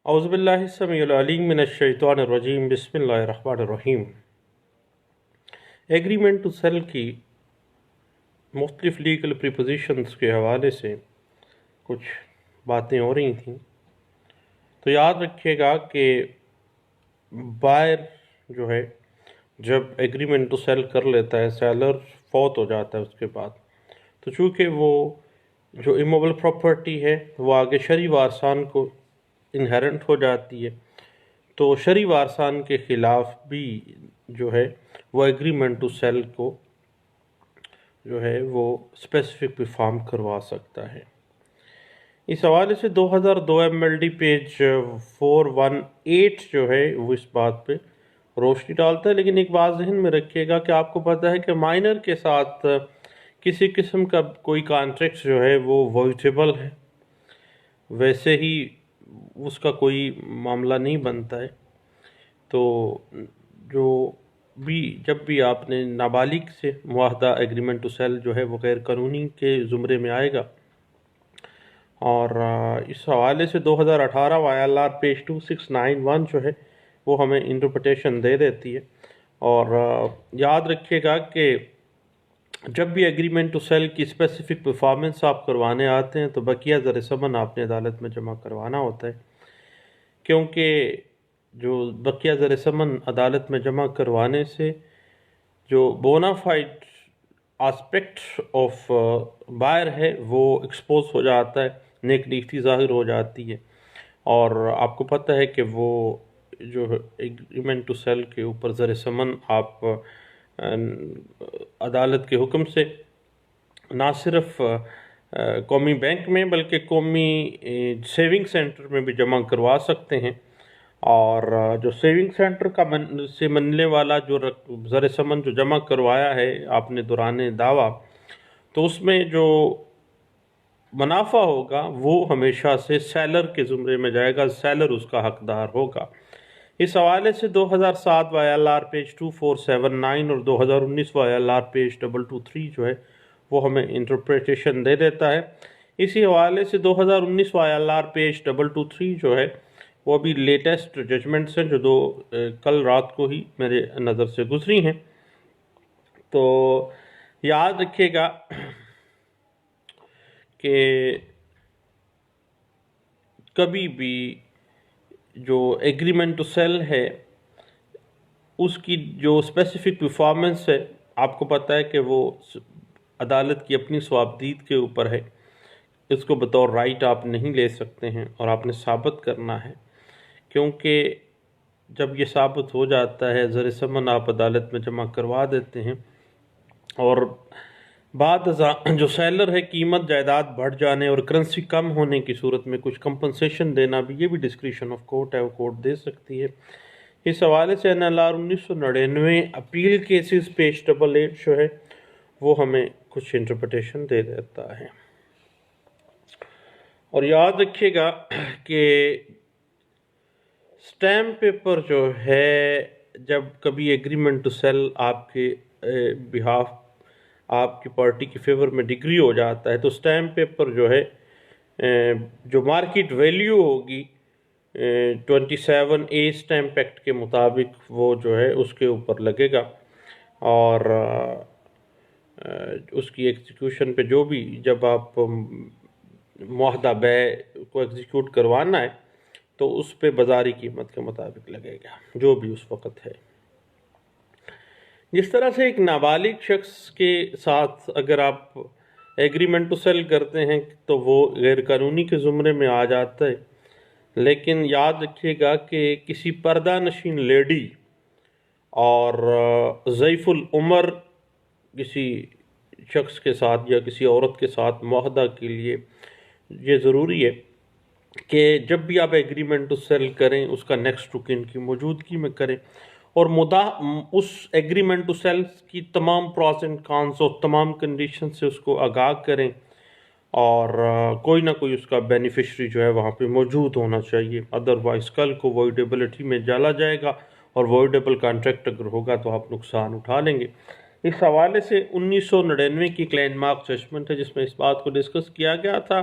اعوذ باللہ السمیع العلیم من الشیطان الرجیم بسم اللہ الرحمن الرحیم۔ ایگریمنٹ ٹو سیل کی مختلف لیگل پریپوزیشنز کے حوالے سے کچھ باتیں ہو رہی تھیں، تو یاد رکھیے گا کہ بائر جو ہے جب ایگریمنٹ ٹو سیل کر لیتا ہے، سیلر فوت ہو جاتا ہے اس کے بعد، تو چونکہ وہ جو ایموبل پراپرٹی ہے وہ آگے شرعی وارثان کو انہیرنٹ ہو جاتی ہے، تو شرعی وارثان کے خلاف بھی جو ہے وہ ایگریمنٹ ٹو سیل کو جو ہے وہ اسپیسیفک پرفارم کروا سکتا ہے۔ اس حوالے سے 2002 MLD پیج 418 جو ہے وہ اس بات پہ روشنی ڈالتا ہے، لیکن ایک بات ذہن میں رکھیے گا کہ آپ کو پتہ ہے کہ مائنر کے ساتھ کسی قسم کا کوئی کانٹریکٹ جو ہے وہ وائٹیبل ہے، ویسے ہی اس کا کوئی معاملہ نہیں بنتا ہے۔ تو جب بھی آپ نے نابالغ سے معاہدہ ایگریمنٹ ٹو سیل جو ہے وہ غیر قانونی کے زمرے میں آئے گا، اور اس حوالے سے 2018 YLR پیج 2691 جو ہے وہ ہمیں انٹرپریٹیشن دے دیتی ہے۔ اور یاد رکھیے گا کہ جب بھی ایگریمنٹ ٹو سیل کی اسپیسیفک پرفارمنس آپ کروانے آتے ہیں تو بقیہ زر ثمن آپ نے عدالت میں جمع کروانا ہوتا ہے، کیونکہ جو بقیہ زر ثمن عدالت میں جمع کروانے سے جو بونافائڈ آسپیکٹ آف بائر ہے وہ ایکسپوز ہو جاتا ہے، نیک نیتی ظاہر ہو جاتی ہے، اور آپ کو پتہ ہے کہ وہ جو ایگریمنٹ ٹو سیل کے اوپر زر ثمن آپ عدالت کے حکم سے نہ صرف قومی بینک میں بلکہ قومی سیونگ سینٹر میں بھی جمع کروا سکتے ہیں، اور جو سیونگ سینٹر کا سے مننے والا جو زر ثمن جو جمع کروایا ہے آپ نے دوران دعویٰ، تو اس میں جو منافع ہوگا وہ ہمیشہ سے سیلر کے زمرے میں جائے گا، سیلر اس کا حقدار ہوگا۔ اس حوالے سے 2007 YLR پیج 2479 اور 2019 YLR پیج 223 جو ہے وہ ہمیں انٹرپریٹیشن دے دیتا ہے۔ اسی حوالے سے 2019 YLR پیج 223 جو ہے وہ بھی لیٹسٹ ججمنٹس ہیں جو کل رات کو ہی میرے نظر سے گزری ہیں۔ تو یاد رکھیے گا کہ کبھی بھی جو ایگریمنٹ ٹو سیل ہے اس کی جو اسپیسیفک پرفارمنس ہے، آپ کو پتہ ہے کہ وہ عدالت کی اپنی ثوابدید کے اوپر ہے، اس کو بطور رائٹ آپ نہیں لے سکتے ہیں اور آپ نے ثابت کرنا ہے، کیونکہ جب یہ ثابت ہو جاتا ہے زر ثمن آپ عدالت میں جمع کروا دیتے ہیں، اور بعد جو سیلر ہے قیمت جائیداد بڑھ جانے اور کرنسی کم ہونے کی صورت میں کچھ کمپنسیشن دینا بھی یہ بھی ڈسکریشن آف کورٹ ہے، وہ کورٹ دے سکتی ہے۔ اس حوالے سے NLR 1999 اپیل کیسز پیج 88 جو ہے وہ ہمیں کچھ انٹرپریٹیشن دے دیتا ہے۔ اور یاد رکھیے گا کہ سٹیمپ پیپر جو ہے جب کبھی ایگریمنٹ ٹو سیل آپ کے بہاف آپ کی پارٹی کی فیور میں ڈگری ہو جاتا ہے، تو سٹیمپ پیپر جو ہے جو مارکیٹ ویلیو ہوگی 27A سٹیمپ ایکٹ کے مطابق وہ جو ہے اس کے اوپر لگے گا، اور اس کی ایگزیکیوشن پہ جو بھی جب آپ معاہدہ بیع کو ایگزیکیوٹ کروانا ہے تو اس پہ بازاری قیمت کے مطابق لگے گا جو بھی اس وقت ہے۔ جس طرح سے ایک نابالغ شخص کے ساتھ اگر آپ ایگریمنٹ ٹو سیل کرتے ہیں تو وہ غیر قانونی کے زمرے میں آ جاتا ہے، لیکن یاد رکھیے گا کہ کسی پردہ نشین لیڈی اور ضعیف العمر کسی شخص کے ساتھ یا کسی عورت کے ساتھ معاہدہ کے لیے یہ ضروری ہے کہ جب بھی آپ ایگریمنٹ ٹو سیل کریں اس کا نیکسٹ ٹو کن کی موجودگی میں کریں، اور اس ایگریمنٹ ٹو سیل کی تمام پروز اینڈ کانس اور تمام کنڈیشن سے اس کو آگاہ کریں، اور کوئی نہ کوئی اس کا بینیفیشری جو ہے وہاں پہ موجود ہونا چاہیے، ادروائز کل کو وائڈیبلٹی میں ڈالا جائے گا، اور وائڈیبل کانٹریکٹ اگر ہوگا تو آپ نقصان اٹھا لیں گے۔ اس حوالے سے 1999 کی کلین مارک ججمنٹ ہے جس میں اس بات کو ڈسکس کیا گیا تھا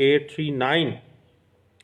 839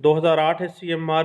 2008 SCMR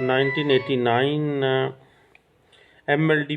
1989 MLD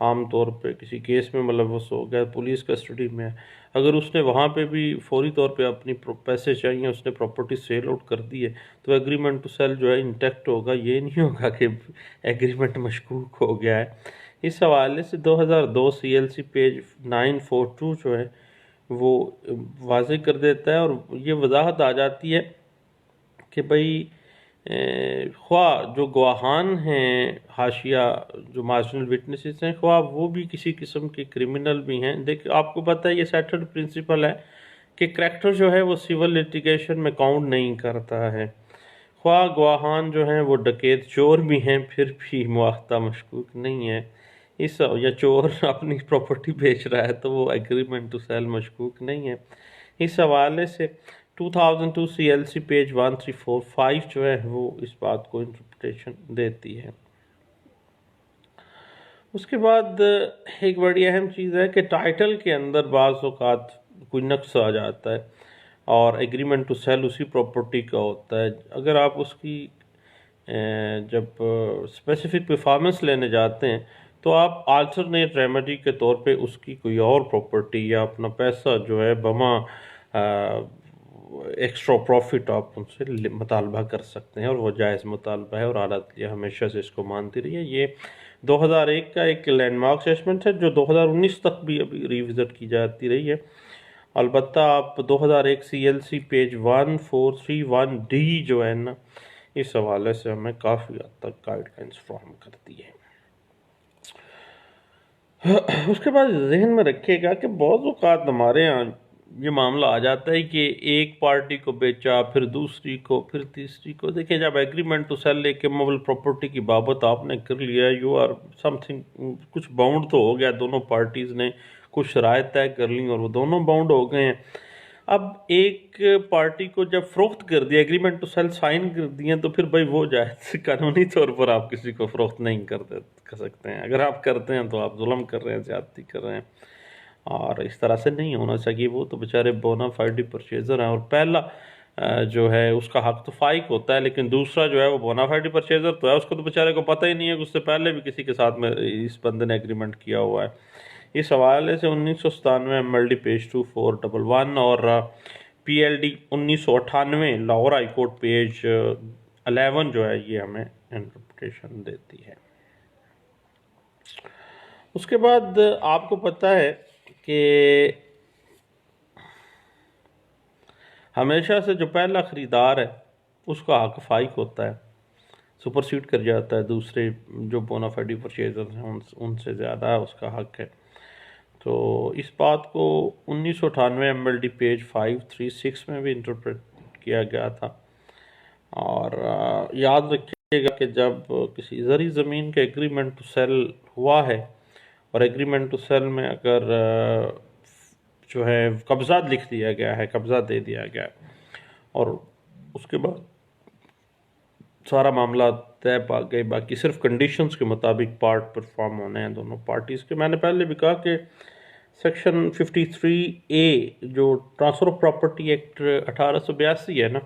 عام طور پہ کسی کیس میں ملوث ہو گیا، پولیس کسٹڈی میں ہے، اگر اس نے وہاں پہ بھی فوری طور پہ اپنی پیسے چاہیے، اس نے پراپرٹی سیل آؤٹ کر دی ہے، تو ایگریمنٹ ٹو سیل جو ہے انٹیکٹ ہوگا، یہ نہیں ہوگا کہ ایگریمنٹ مشکوک ہو گیا ہے۔ اس حوالے سے 2002 CLC پیج 942 جو ہے وہ واضح کر دیتا ہے، اور یہ وضاحت آ جاتی ہے کہ بھئی خواہ جو گواہان ہیں، حاشیہ جو مارجنل وٹنسز ہیں، خواہ وہ بھی کسی قسم کے کرمنل بھی ہیں۔ دیکھ آپ کو پتہ ہے یہ سیٹلڈ پرنسپل ہے کہ کریکٹر جو ہے وہ سول لیٹیگیشن میں کاؤنٹ نہیں کرتا ہے، خواہ گواہان جو ہیں وہ ڈکیت چور بھی ہیں پھر بھی مواخذہ مشکوک نہیں ہے، یا چور اپنی پراپرٹی بیچ رہا ہے تو وہ ایگریمنٹ ٹو سیل مشکوک نہیں ہے۔ اس حوالے سے 2002 CLC پیج 1345 جو ہے وہ اس بات کو انٹرپریٹیشن دیتی ہے۔ اس کے بعد ایک بڑی اہم چیز ہے کہ ٹائٹل کے اندر بعض اوقات کوئی نقص آ جاتا ہے اور ایگریمنٹ ٹو سیل اسی پراپرٹی کا ہوتا ہے۔ اگر آپ اس کی جب اسپیسیفک پرفارمنس لینے جاتے ہیں تو آپ آلٹرنیٹ ریمیڈی کے طور پہ اس کی کوئی اور پراپرٹی یا اپنا پیسہ جو ہے بما ایکسٹرا پروفٹ آپ ان سے مطالبہ کر سکتے ہیں، اور وہ جائز مطالبہ ہے، اور اعلیٰ عدلیہ ہمیشہ سے اس کو مانتی رہی ہے۔ یہ 2001 کا ایک لینڈ مارک اسسمنٹ ہے جو 2019 تک بھی ابھی ریوزٹ کی جاتی رہی ہے۔ البتہ آپ 2001 CLC پیج 1431D جو ہے نا، اس حوالے سے ہمیں کافی حد تک گائیڈ لائنس فراہم کرتی ہے۔ اس کے بعد ذہن میں رکھیے گا کہ بعض اوقات ہمارے ہاں یہ معاملہ آ جاتا ہے کہ ایک پارٹی کو بیچا، پھر دوسری کو، پھر تیسری کو۔ دیکھیں جب ایگریمنٹ ٹو سیل ایک موبل پراپرٹی کی بابت آپ نے کر لیا، یو آر سم تھنگ، کچھ باؤنڈ تو ہو گیا، دونوں پارٹیز نے کچھ شرائط طے کر لیں اور وہ دونوں باؤنڈ ہو گئے ہیں۔ اب ایک پارٹی کو جب فروخت کر دیا، ایگریمنٹ ٹو سیل سائن کر دیے، تو پھر بھائی وہ جائز قانونی طور پر آپ کسی کو فروخت نہیں کر سکتے ہیں۔ اگر آپ کرتے ہیں تو آپ ظلم کر رہے ہیں، زیادتی کر رہے ہیں، اور اس طرح سے نہیں ہونا چاہیے۔ وہ تو بیچارے بونا فائڈی پرچیزر ہیں، اور پہلا جو ہے اس کا حق تو فائق ہوتا ہے، لیکن دوسرا جو ہے وہ بونا فائڈی پرچیزر تو ہے، اس کو تو بیچارے کو پتہ ہی نہیں ہے کہ اس سے پہلے بھی کسی کے ساتھ میں اس بندے نے ایگریمنٹ کیا ہوا ہے۔ اس حوالے سے 1997 MLD پیج 2411 اور PLD 1998 Lahore high court page 11 جو ہے یہ ہمیں انٹرپریٹیشن دیتی ہے۔ اس کے بعد آپ کو پتہ ہے کہ ہمیشہ سے جو پہلا خریدار ہے اس کا حق فائق ہوتا ہے، سپرسیڈ کر جاتا ہے، دوسرے جو بونا فائڈی پرچیزر ہیں ان سے زیادہ اس کا حق ہے۔ تو اس بات کو 1998 MLD پیج 536 میں بھی انٹرپریٹ کیا گیا تھا۔ اور یاد رکھیے گا کہ جب کسی زرعی زمین کا ایگریمنٹ ٹو سیل ہوا ہے، اور ایگریمنٹ ٹو سیل میں اگر جو ہے قبضہ لکھ دیا گیا ہے، قبضہ دے دیا گیا ہے، اور اس کے بعد سارا معاملہ طے پا گئے، باقی صرف کنڈیشنز کے مطابق پارٹ پرفارم ہونے ہیں دونوں پارٹیز کے۔ میں نے پہلے بھی کہا کہ سیکشن 53A جو ٹرانسفر آف پراپرٹی ایکٹ 1882 ہے نا،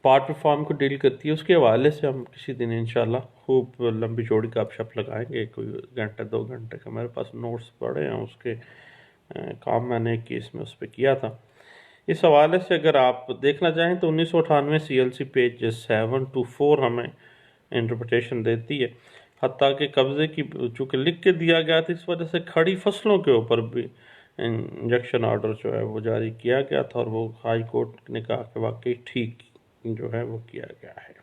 پارٹ پرفارم کو ڈیل کرتی ہے، اس کے حوالے سے ہم کسی دن انشاءاللہ خوب لمبی چوڑی گپ شپ لگائیں گے، کوئی گھنٹہ 2 گھنٹے کا میرے پاس نوٹس پڑے ہیں، اس کے کام میں نے ایک کیس میں اس پہ کیا تھا۔ اس حوالے سے اگر آپ دیکھنا چاہیں تو 1998 CLC پیج 724 ہمیں انٹرپریٹیشن دیتی ہے، حتیٰ کہ قبضے کی چونکہ لکھ کے دیا گیا تھا، اس وجہ سے کھڑی فصلوں کے اوپر بھی انجیکشن آرڈر جو ہے وہ جاری کیا گیا تھا، اور وہ ہائی کورٹ نے کہا کہ واقعی ٹھیک جو ہے وہ کیا گیا ہے۔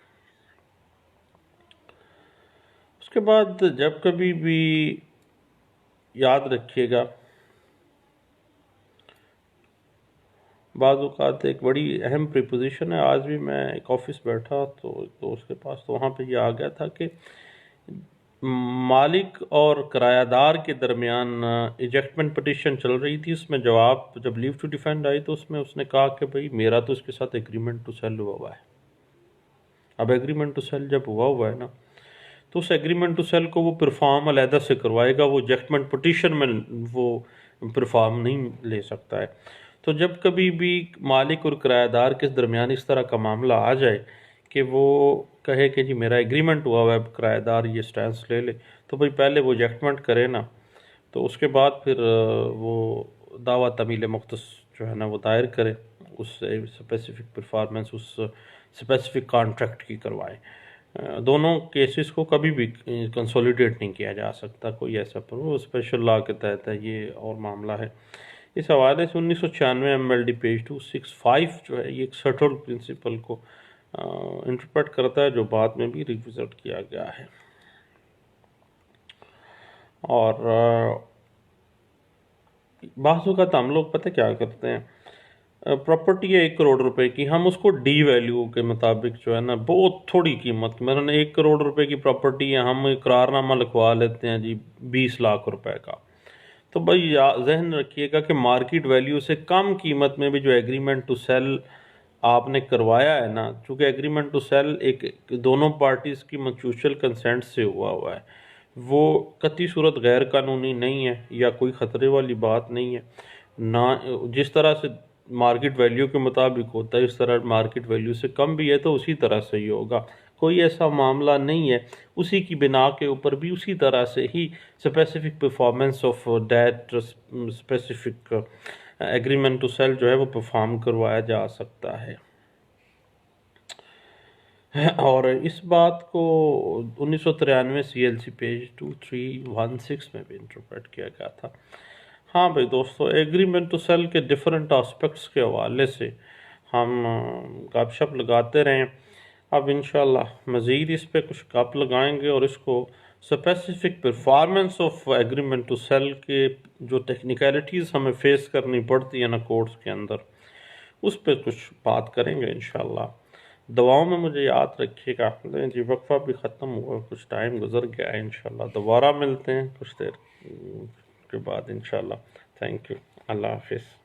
اس کے بعد جب کبھی بھی یاد رکھیے گا، بعض اوقات ایک بڑی اہم پریپوزیشن ہے، آج بھی میں ایک آفس بیٹھا تو ایک دوست کے پاس، تو وہاں پہ یہ آ گیا تھا کہ مالک اور کرایہ دار کے درمیان ایجیکٹمنٹ پٹیشن چل رہی تھی، اس میں جواب جب لیو ٹو ڈیفینڈ آئی تو اس میں اس نے کہا کہ بھئی میرا تو اس کے ساتھ ایگریمنٹ ٹو سیل ہوا ہے۔ اب ایگریمنٹ ٹو سیل جب ہوا ہے نا، تو اس ایگریمنٹ ٹو سیل کو وہ پرفارم علیحدہ سے کروائے گا، وہ ایجیکٹمنٹ پٹیشن میں وہ پرفارم نہیں لے سکتا ہے۔ تو جب کبھی بھی مالک اور کرایہ دار کے درمیان اس طرح کا معاملہ آ جائے کہ وہ کہے کہ جی میرا ایگریمنٹ ہوا ہوا ہے کرایہ دار یہ سٹینس لے لے، تو بھئی پہلے وہ ایجیکٹمنٹ کرے نا، تو اس کے بعد پھر وہ دعویٰ طویل مختص جو ہے نا وہ دائر کرے، اس سے اسپیسیفک پرفارمنس اس اسپیسیفک کانٹریکٹ کی کروائے۔ دونوں کیسز کو کبھی بھی کنسولیڈیٹ نہیں کیا جا سکتا، کوئی ایسا پر وہ اسپیشل لا کے تحت ہے، یہ اور معاملہ ہے۔ اس حوالے سے 1996 MLD پیج 265 جو ہے یہ ایک سٹل پرنسپل کو انٹرپریٹ کرتا ہے، جو بعد میں بھی ریوزٹ کیا گیا ہے۔ اور بعض اوقات ہم لوگ پتہ کیا کرتے ہیں، پراپرٹی ہے 1 کروڑ روپے کی، ہم اس کو ڈی ویلیو کے مطابق جو ہے نا بہت تھوڑی قیمت، مثلاً 1 کروڑ روپے کی پراپرٹی ہے، ہم اقرار نامہ لکھوا لیتے ہیں جی 20 لاکھ روپے کا۔ تو بھائی ذہن رکھیے گا کہ مارکیٹ ویلیو سے کم قیمت میں بھی جو ایگریمنٹ ٹو سیل آپ نے کروایا ہے نا، چونکہ ایگریمنٹ ٹو سیل ایک دونوں پارٹیز کی میوچل کنسینٹ سے ہوا ہے، وہ قطعی صورت غیر قانونی نہیں ہے یا کوئی خطرے والی بات نہیں ہے، نہ جس طرح سے مارکیٹ ویلیو کے مطابق ہوتا ہے اس طرح مارکیٹ ویلیو سے کم بھی ہے تو اسی طرح سے ہی ہوگا، کوئی ایسا معاملہ نہیں ہے۔ اسی کی بنا کے اوپر بھی اسی طرح سے ہی specific performance of that specific agreement to sell جو ہے وہ پرفارم کروایا جا سکتا ہے۔ اور اس بات کو 1993 CLC پیج 2316 میں بھی انٹرپریٹ کیا گیا تھا۔ ہاں بھائی دوستو، ایگریمنٹ ٹو سیل کے ڈیفرنٹ آسپیکٹس کے حوالے سے ہم گپ شپ لگاتے رہیں، اب انشاءاللہ مزید اس پہ کچھ گپ لگائیں گے اور اس کو specific performance of agreement to sell کے جو ٹیکنیکلٹیز ہمیں فیس کرنی پڑتی ہے نا کورٹس کے اندر، اس پہ کچھ بات کریں گے انشاءاللہ۔ دعاؤں میں مجھے یاد رکھیے گا، جی وقفہ بھی ختم ہوا، کچھ ٹائم گزر گیا ہے، انشاءاللہ دوبارہ ملتے ہیں کچھ دیر کے بعد انشاءاللہ۔ تھینک یو، اللہ حافظ۔